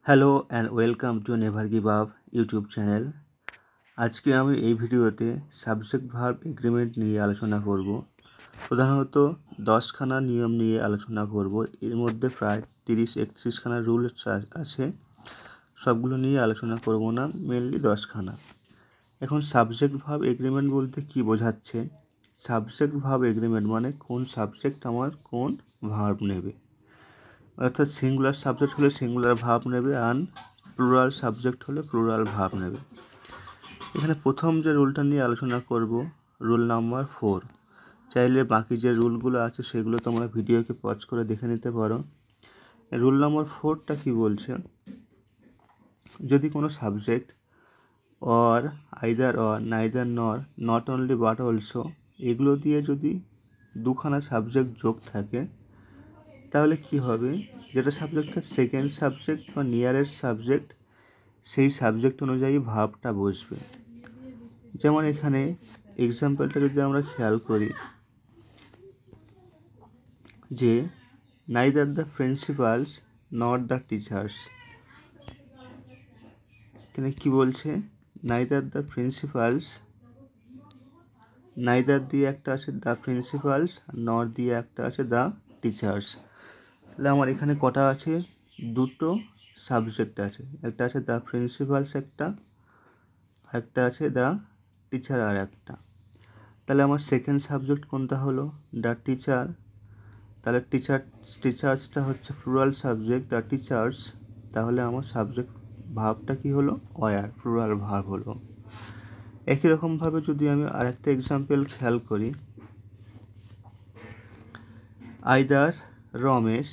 Hello and welcome to never give up YouTube channel. আজকে আমি এই ভিডিওতে সাবজেক্ট ভার্ব এগ্রিমেন্ট নিয়ে আলোচনা করব। প্রধানত 10খানা নিয়ম নিয়ে আলোচনা করব। এর মধ্যে প্রায় 30-31খানা রুলস আছে, সবগুলো নিয়ে আলোচনা করব না, মেনলি 10খানা। এখন সাবজেক্ট ভার্ব এগ্রিমেন্ট বলতে কি বোঝাচ্ছে? সাবজেক্ট ভার্ব এগ্রিমেন্ট মানে কোন সাবজেক্ট আমার কোন ভার্ব নেবে, অর্থাৎ সিঙ্গুলার সাবজেক্ট হলে সিঙ্গুলার ভার্ব নেবে আর প্লুরাল সাবজেক্ট হলে প্লুরাল ভার্ব নেবে। এখানে প্রথম যে রুলটা নিয়ে আলোচনা করব, রুল নাম্বার 4। চাইলে বাকি যে রুলগুলো আছে সেগুলো তোমরা ভিডিওকে পজ করে দেখে নিতে পারো। রুল নাম্বার 4টা কি বলছে, যদি কোনো subject or, either or, neither নর, নট অনলি বাট অলসো এগুলো দিয়ে যদি দুখানা সাবজেক্ট যোগ থাকে তাহলে কি হবে, যেটা সাবজেক্টের সেকেন্ড সাবজেক্ট বা নিয়ারেস্ট সাবজেক্ট সেই সাবজেক্ট অনুযায়ী ভার্বটা বসবে। যেমন এখানে এক্সাম্পলটা যদি আমরা খেয়াল করি যে neither the principles not the teachers, এখানে কি বলছে, নাইদার দ্য প্রিন্সিপালস, নাইদার দিয়ে একটা আছে দ্য প্রিন্সিপালস, নট দিয়ে একটা আছে দ্য টিচার্স। তাহলে আমার এখানে কটা আছে, দুটো সাবজেক্ট আছে, একটা আছে দ্য প্রিন্সিপালস একটা, আরেকটা আছে দ্য টিচার আর একটা। তাহলে আমার সেকেন্ড সাবজেক্ট কোনটা হলো, দ্য টিচার। তাহলে টিচার্সটা হচ্ছে প্লুরাল সাবজেক্ট, দ্য টিচার্স। তাহলে আমার সাবজেক্ট ভার্বটা কি হলো, ওয়ার, প্লুরাল ভার্ব হলো। একই রকমভাবে যদি আমি আরেকটা এক্সাম্পল খেয়াল করি, either Ramesh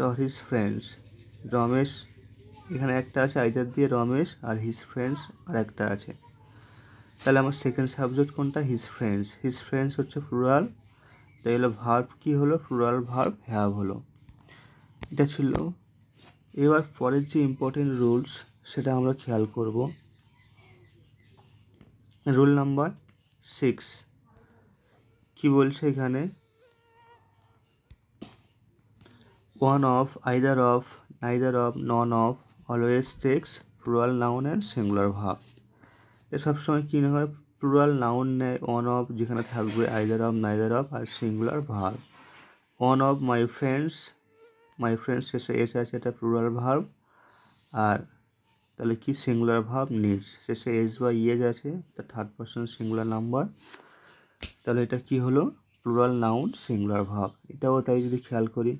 or his friends. Ramesh এখানে একটা আছে আইদার দিয়ে রমেশ, আর হিজ ফ্রেন্ডস আর একটা আছে। তাহলে আমার সেকেন্ড সাবজেক্ট কোনটা, হিজ ফ্রেন্ডস। হিজ ফ্রেন্ডস হচ্ছে প্লুরাল, তাহলে ভার্ব কি হলো, প্লুরাল ভার্ব হ্যাভ হলো। এটা ছিল। এবার পরের যে ইম্পর্টেন্ট রুলস সেটা আমরা খেয়াল করব। রুল নাম্বার 6 কি বলছে এখানে, one of, either of, neither of, none of always takes plural noun and singular verb. এ সবসময় কী হয়, প্লুরাল নাউন নেয় ওয়ান অফ, যেখানে থাকবে আইদার অফ, নাইদার অফ আর singular verb. One of my friends শেষে এসে আছে, এটা প্লুরাল ভার্ব। আর তাহলে কি, সিঙ্গুলার ভার্ব নিডস, শেষে এস বা ইয়েজ আছে, তা থার্ড পারসন সিঙ্গুলার নাম্বার। তাহলে এটা কি হলো, প্লুরাল নাউন সিঙ্গুলার ভার্ব। এটাও তাই যদি খেয়াল করি,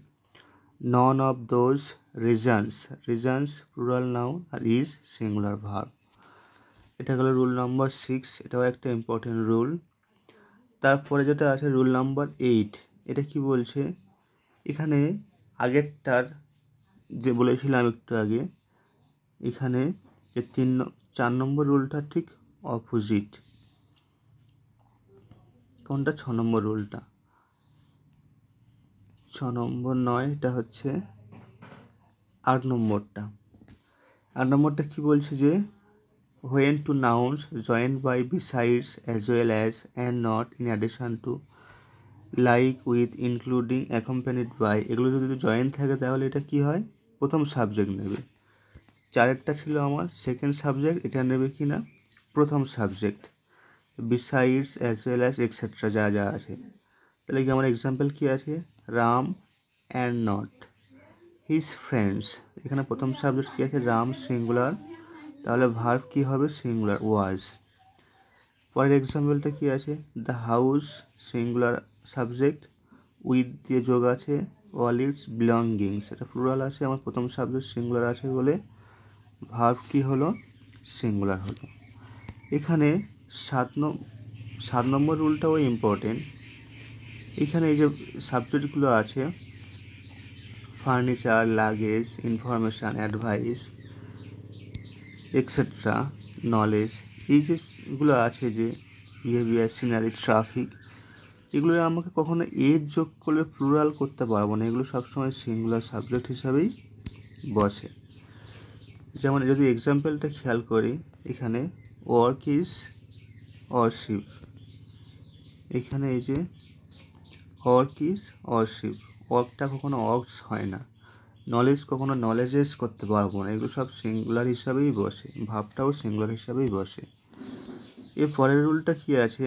none of those reasons plural noun are is singular verb. এটা হলো রুল নাম্বার 6, এটাও একটা ইম্পর্টেন্ট রুল। তারপরে যেটা আছে রুল নাম্বার 8, এটা কি বলছে, এখানে আগেরটার যে বলেছিলাম একটু আগে, এখানে যে 4 নম্বর রুলটা ঠিক অপোজিট। কোনটা, 6 নম্বর রুলটা, 6 নম্বর নয়, এটা হচ্ছে 8 নম্বরটা। 8 নম্বরটা কি বলছে যে when two nouns joined by, besides, as well as, and not, in addition to, like, with, including, accompanied by এগুলো যদি জয়েন থাকে তাহলে এটা কি হয়, প্রথম সাবজেক্ট নেবে। চারেরটা ছিল আমার সেকেন্ড সাবজেক্ট, এটা নেবে কি না, প্রথম subject. Besides, as well as, etcetera যা যা আছে। তাহলে কি আমার এক্সাম্পল কি আছে, Ram and not his friends, এখানে প্রথম সাবজেক্ট কী আছে, রাম সিঙ্গুলার, তাহলে ভার্ব কি হবে, সিঙ্গুলার, ওয়াজ। পরের এক্সাম্পলটা কি আছে, the house singular subject, with দিয়ে যোগ আছে, অল ইটস বিলঙ্গিংস, এটা প্লুরাল আছে, আমার প্রথম সাবজেক্ট সিঙ্গুলার আছে বলে ভার্ব কি হলো, সিঙ্গুলার হলো। এখানে 7 নম্বর রুলটাও ইম্পর্টেন্ট। এখানে এই যে সাবজেক্টগুলো আছে, furniture, luggage, information, advice, etcetera, knowledge, এই যেগুলো আছে যে বিহেভিয়ার, সিনারি, ট্রাফিক, এগুলো আমাকে কখনো এর যোগ করলে প্লুরাল করতে পারবো না, এগুলো সবসময় সিঙ্গুলার সাবজেক্ট হিসাবেই বসে। যেমন যদি এক্সাম্পলটা খেয়াল করি, এখানে ওয়ার্ক ইজ অরশিপ, এখানে এই যে ওয়ার্ক ইজ অরশিপ, ওয়ার্কটা কখনো অক্স হয় না, নলেজ কখনো নলেজেস করতে পারবো না, এগুলো সব সিঙ্গুলার হিসাবেই বসে, ভাবটাও সিঙ্গুলার হিসাবেই বসে। এর পরের রুলটা কি আছে,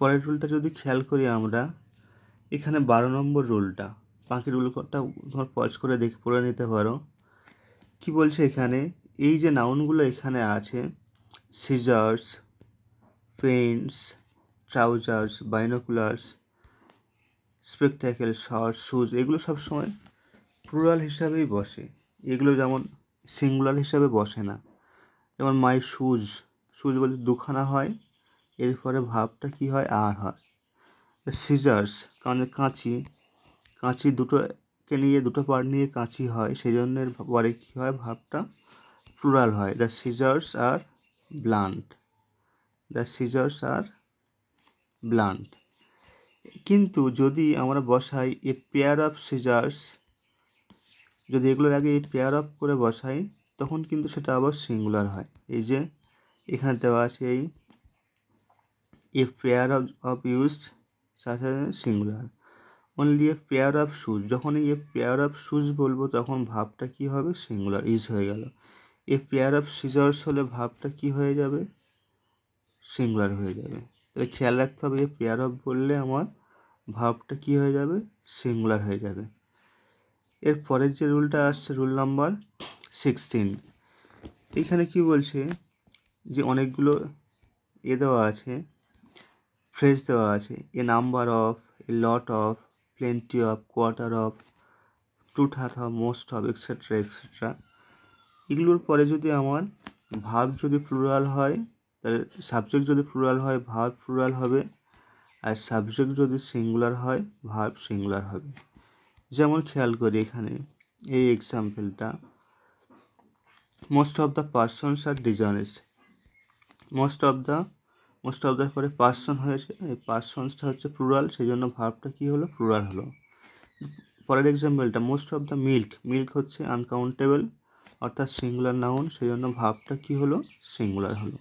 পরের রুলটা যদি খেয়াল করি আমরা, এখানে 12 নম্বর রুলটা, বাকি রুলটা তোমার পজ করে দেখে পড়ে নিতে পারো। কি বলছে এখানে, এই যে নাউনগুলো এখানে আছে, scissors, pants, trousers, binoculars, spectacle, shorts, shoes, এগুলো সবসময় প্লুরাল হিসাবেই বসে, এগুলো যেমন সিঙ্গুলার হিসাবে বসে না। যেমন মাই শুজ, শুজ বলতে দুখানা হয়, এরপরে ভাবটা কি হয়, আর হয়। সিজার্স কারণ কাঁচি, কাঁচি দুটোকে নিয়ে দুটো পার্ট নিয়ে কাঁচি হয়, সেই জন্য এর পরে কী হয়, ভাবটা প্লুরাল হয়। The scissors are blunt, the scissors are blunt. কিন্তু যদি আমরা বসাই এ পেয়ার অফ সিজার্স, যদি এগুলোর আগে এই পেয়ার অফ করে বসাই, তখন কিন্তু সেটা আবার সিঙ্গুলার হয়। এই যে এখানে দেওয়া আছে এই এ পেয়ার অফ ইউজড সাথে singular, only a pair of shoes, যখনই এ পেয়ার অফ শুজ বলবো তখন ভাবটা কি হবে, সিঙ্গুলার, ইজ হয়ে গেল। এ পেয়ার অফ সিজার্স হলে ভাবটা কি হয়ে যাবে, সিঙ্গুলার হয়ে যাবে। তাহলে খেয়াল রাখতে হবে, এ পেয়ার অফ বললে আমার ভাবটা কি হয়ে যাবে, সিঙ্গুলার হয়ে যাবে। এর পরের যে রুলটা আসছে, রুল নাম্বার 16, এখানে কি বলছে যে অনেকগুলো দেওয়া আছে, ফ্রেজ দেওয়া আছে, a number of, a lot of, plenty of, quarter of, two third of, most of, etcetera etcetera. এগুলোর পরে যদি আমার ভার্ব যদি প্লুরাল হয়, তাহলে সাবজেক্ট যদি প্লুরাল হয় ভার্ব প্লুরাল হবে, আর সাবজেক্ট যদি সিঙ্গুলার হয় ভার্ব সিঙ্গুলার হবে। যেমন খেয়াল করি এখানে এই এক্সাম্পলটা, most of the persons are dishonest, most of the পরে পার্সন হয়েছে, এই পার্সনসটা হচ্ছে প্লুরাল, সেই জন্য ভার্বটা কী হলো, প্লুরাল হলো। পরের এক্সাম্পলটা, most of the milk, milk হচ্ছে আনকাউন্টেবল অর্থাৎ সিঙ্গুলার নাউন, সেই জন্য ভার্বটা কী হলো, সিঙ্গুলার হলো।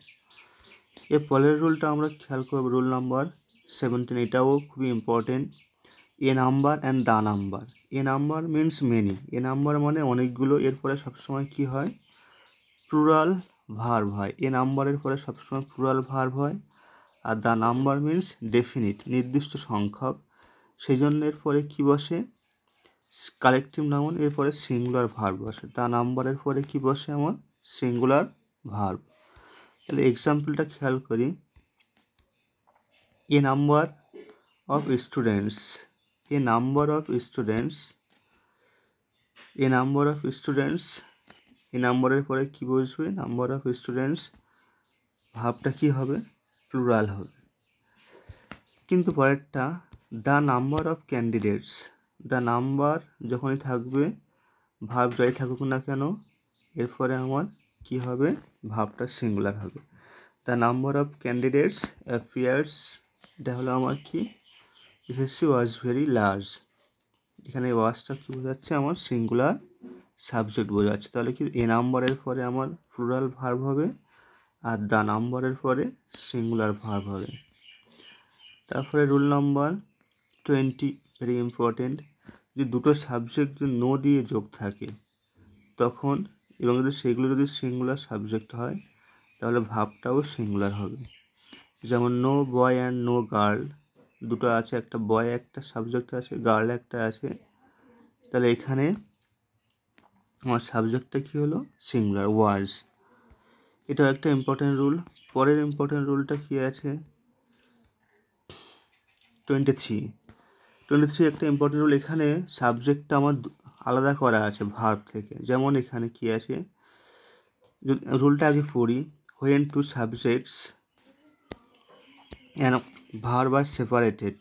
এর পরের রুলটা আমরা খেয়াল করব, রুল নাম্বার 17, এটাও খুবই important. A number and the number, A number means many, A number মানে অনেকগুলো, এরপরে সবসময় কী হয়, প্লুরাল ভার্ব হয়। এ নাম্বারের পরে সবসময় প্লুরাল ভার্ব হয়। Are the number means definite, নির্দিষ্ট সংখ্যক, সেই জন্য এর পরে কী বসে, কালেকটিভ নাউন, এরপরে সিঙ্গুলার ভার্ব বসে। দ্য নাম্বারের পরে কী বসে, আমার সিঙ্গুলার ভার্ব। তাহলে এক্সাম্পলটা খেয়াল করি, a number of students, a number of students, a number of students, এই নাম্বারের পরে কী বসবে, নাম্বার অফ স্টুডেন্টস, ভাবটা কী হবে, প্লুরাল হবে। কিন্তু পরেরটা, the number of candidates, the number যখনই থাকবে, ভাব যাই থাকুক না কেন, এরপরে আমার কি হবে, ভাবটা সিঙ্গুলার হবে। The number of candidates appears, এটা হলো আমার কি, এসএসসি ওয়াজ ভেরি লার্জ, এখানে ওয়াজটা কী বোঝাচ্ছে, আমার সিঙ্গুলার সাবজেক্ট বোঝাচ্ছে। তাহলে কি এ নাম্বারের পরে আমার প্লুরাল ভার্ব হবে, আর দ্য নাম্বারের পরে সিঙ্গুলার ভার্ব হবে। তারপরে রুল নাম্বার 20, ভেরি ইম্পর্টেন্ট, যে দুটো সাবজেক্ট যদি নো দিয়ে যোগ থাকে তখন, এবং যদি সেগুলো যদি সিঙ্গুলার সাবজেক্ট হয় তাহলে ভাবটাও সিঙ্গুলার হবে। যেমন no boy and no girl, দুটো আছে, একটা বয় একটা সাবজেক্ট আছে, গার্ল একটা আছে, তাহলে এখানে আমার সাবজেক্টটা কী হলো, সিঙ্গুলার, ওয়াজ। এটাও একটা ইম্পর্টেন্ট রুল। পরের ইম্পর্টেন্ট রুলটা কী আছে, 23 একটা ইম্পর্টেন্ট রুল, এখানে সাবজেক্টটা আমার আলাদা করা আছে ভার্ব থেকে। যেমন এখানে কী আছে, রুলটা আগে পড়ি, when two subjects and verb are separated,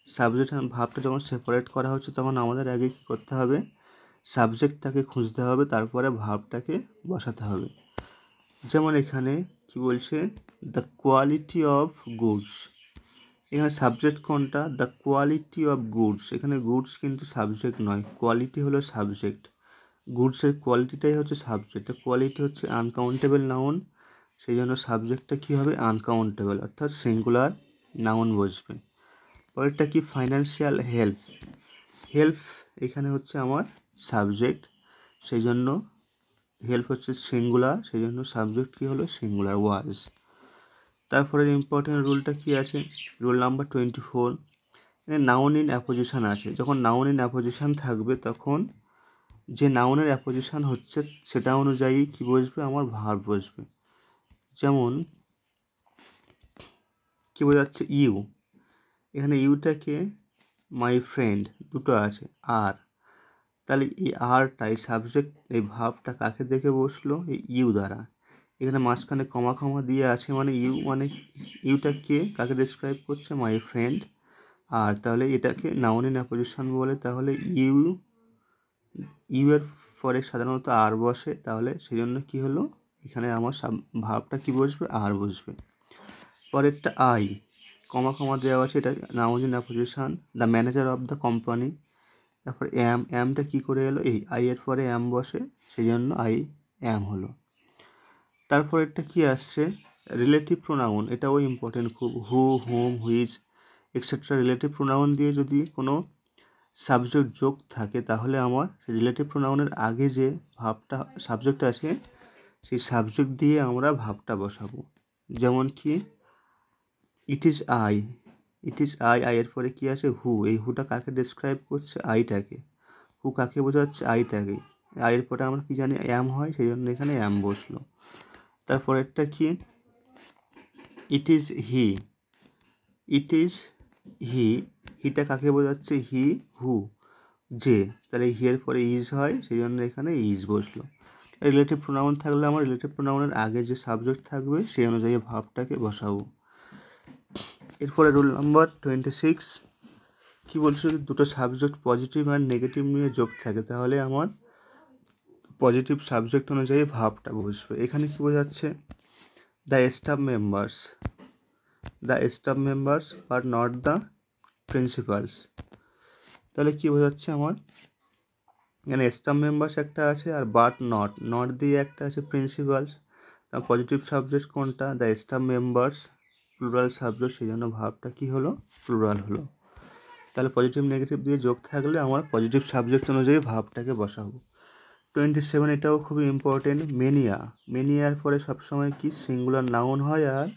subject আর ভার্বটা যখন সেপারেট করা হচ্ছে তখন আমাদের আগে কী করতে হবে, সাবজেক্টটাকে খুঁজতে হবে, তারপরে ভার্বটাকে বসাতে হবে। যেমন এখানে কি বলছে, দ্য কোয়ালিটি অফ গুডস, এখানে সাবজেক্ট কোনটা, দ্য কোয়ালিটি অফ গুডস, এখানে গুডস কিন্তু সাবজেক্ট নয়, কোয়ালিটি হলো সাবজেক্ট, গুডসের কোয়ালিটিটাই হচ্ছে সাবজেক্ট। কোয়ালিটি হচ্ছে আনকাউন্টেবল নাউন, সেই জন্য সাবজেক্টটা কী হবে, আনকাউন্টেবল অর্থাৎ সিঙ্গুলার নাউন বসবে। পরেরটা কি ফাইন্যান্সিয়াল হেল্প। হেল্প এখানে হচ্ছে আমার সাবজেক্ট, সেই জন্য হেল্প হচ্ছে সিঙ্গুলার, সেই জন্য সাবজেক্ট কী হলো সিঙ্গুলার ওয়াজ। তারপরে ইম্পর্টেন্ট রুলটা কি আছে, rule number 24। Noun in apposition আছে। যখন নাউন ইন অ্যাপোজিশন থাকবে তখন যে নাউনের অ্যাপোজিশন হচ্ছে সেটা অনুযায়ী কি বসবে, আমার ভার্ব বসবে। যেমন কি বোঝাচ্ছে, ইউ, এখানে ইউটাকে মাই ফ্রেন্ড দুটো আছে আর, তাহলে এই আরটাই সাবজেক্ট, এই ভার্বটা কাকে দেখে বসলো, এই ইউ দ্বারা। এখানে মাঝখানে কমা কমা দিয়ে আছে মানে ইউ, মানে ইউটাকে কাকে ডিসক্রাইব করছে, মাই ফ্রেন্ড। আর তাহলে এটাকে নাউন ইন অ্যাপোজিশন বলে, তাহলে ইউ এর পরে সাধারণত আর বসে, তাহলে সেই জন্য কী হলো, এখানে আমার ভার্বটা কী বসবে, আর বসবে। পরেরটা আই, কমা কমা দেওয়া আছে, এটা noun in apposition, the manager of the company. তারপর অ্যামটা কী করে এলো, এই আই এর পরে অ্যাম বসে, সেই জন্য আই অ্যাম হলো। তারপরেরটা কি আসছে, রিলেটিভ প্রোনাউন, এটাও ইম্পর্টেন্ট খুব। হু, হুম, হুইচ এক্সেট্রা রিলেটিভ প্রোনাউন দিয়ে যদি কোনো সাবজেক্ট যোগ থাকে তাহলে আমার রিলেটিভ প্রোনাউনের আগে যে ভাবটা সাবজেক্ট আছে সেই সাবজেক্ট দিয়ে আমরা ভাবটা বসাবো। যেমন কি it is I, it is I, আইয়ের পরে কী আছে, হু, এই হুটা কাকে ডিসক্রাইব করছে, আইটাকে। হু কাকে বোঝাচ্ছে, আইটাকে। আইয়ের পরে আমরা কি জানি অ্যাম হয়, সেই জন্য এখানে অ্যাম বসলো। তারপরেরটা কি, it is he, it is he, হিটা কাকে বোঝাচ্ছে, হি, হু, যে, তাহলে হিয়ের পরে ইজ হয়, সেই জন্য এখানে ইজ বসলো। রিলেটিভ প্রোনাউন থাকলে আমার রিলেটিভ প্রোনাউনের আগে যে সাবজেক্ট থাকবে সেই অনুযায়ী ভাবটাকে বসাবো। এরপরে রুল নাম্বার 26 কী বলছে, যদি দুটো সাবজেক্ট পজিটিভ আর নেগেটিভ নিয়ে যোগ থাকে তাহলে আমার পজিটিভ সাবজেক্ট অনুযায়ী ভাবটা বসবে। এখানে কী বোঝাচ্ছে, the staff members, the staff members but not the principles. তাহলে কী বোঝাচ্ছে আমার, এখানে স্টাফ মেম্বার্স একটা আছে আর বাট নট, নট দিয়ে একটা আছে প্রিন্সিপালস। তার পজিটিভ সাবজেক্ট কোনটা, the staff members, plural subject, সেই জন্য ভাবটা কী হলো, প্লুরাল হলো। তাহলে পজিটিভ নেগেটিভ দিয়ে যোগ থাকলে আমার পজিটিভ সাবজেক্ট অনুযায়ী ভাবটাকে বসাবো। 27 এটাও খুবই ইম্পর্টেন্ট, মেনিয়া, মেনিয়ার পরে সবসময় কি সিঙ্গুলার নাউন হয় আর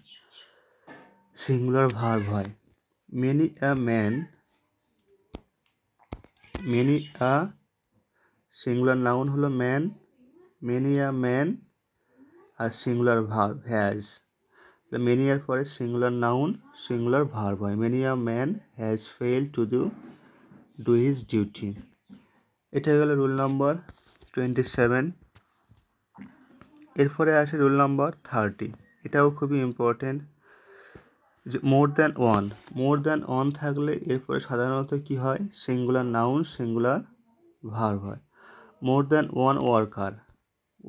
সিঙ্গুলার ভার্ব হয়। Many a man, many a singular noun হলো ম্যান, মেনি আ ম্যান, আর সিঙ্গুলার ভার্ব হ্যাজ। মেনিয়ার পরে সিঙ্গুলার নাউন সিঙ্গুলার ভার্ব হয়, many a man has failed to do his duty. এটা গেল রুল নাম্বার 27। এরপরে আসে রুল নাম্বার 30, এটাও খুবই ইম্পর্টেন্ট। যে more than one, more than one থাকলে এরপরে সাধারণত কী হয়, সিঙ্গুলার নাউন সিঙ্গুলার ভার্ব হয়। More than one worker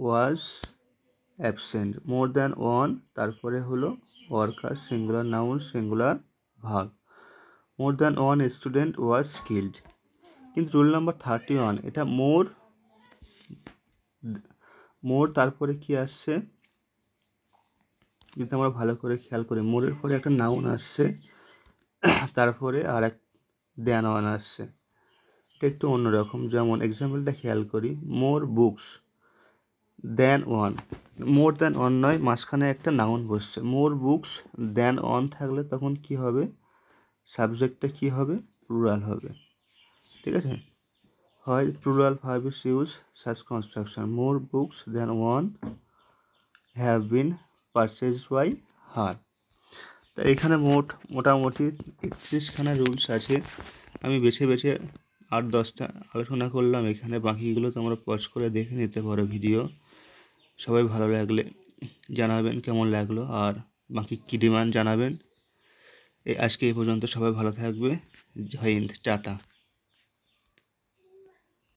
was absent, more than one, তারপরে হলো worker singular noun singular verb. More than one student was skilled. কিন্তু rule number 31 এটা মোর, মোর তারপরে কি আসছে, যদি আমরা ভালো করে খেয়াল করি, মোরের পরে একটা নাউন আসছে, তারপরে আর এক দ্যান ওয়ান আসছে, এটা একটু অন্যরকম। যেমন এক্সাম্পলটা খেয়াল করি, মোর books than one, more than one নয়, মাঝখানে একটা নাউন বসছে, মোর বুকস দ্যান ওয়ান থাকলে তখন কি হবে, সাবজেক্টটা কি হবে, প্লুরাল হবে। ঠিক আছে, হয় plural verb is use such construction, more books than one have been purchased by her. তা এখানে মোটামুটি 31খানা রুলস আছে, আমি বেছে বেছে 8-10টা আলোচনা করলাম এখানে, বাকিগুলো তোমরা পজ করে দেখে নিতে পারো ভিডিও। সবাই ভালো লাগলে জানাবেন কেমন লাগলো, আর বাকি কী ডিমান্ড জানাবেন। আজকে এই পর্যন্ত, সবাই ভালো থাকবে, জয় হিন্দ, টাটা।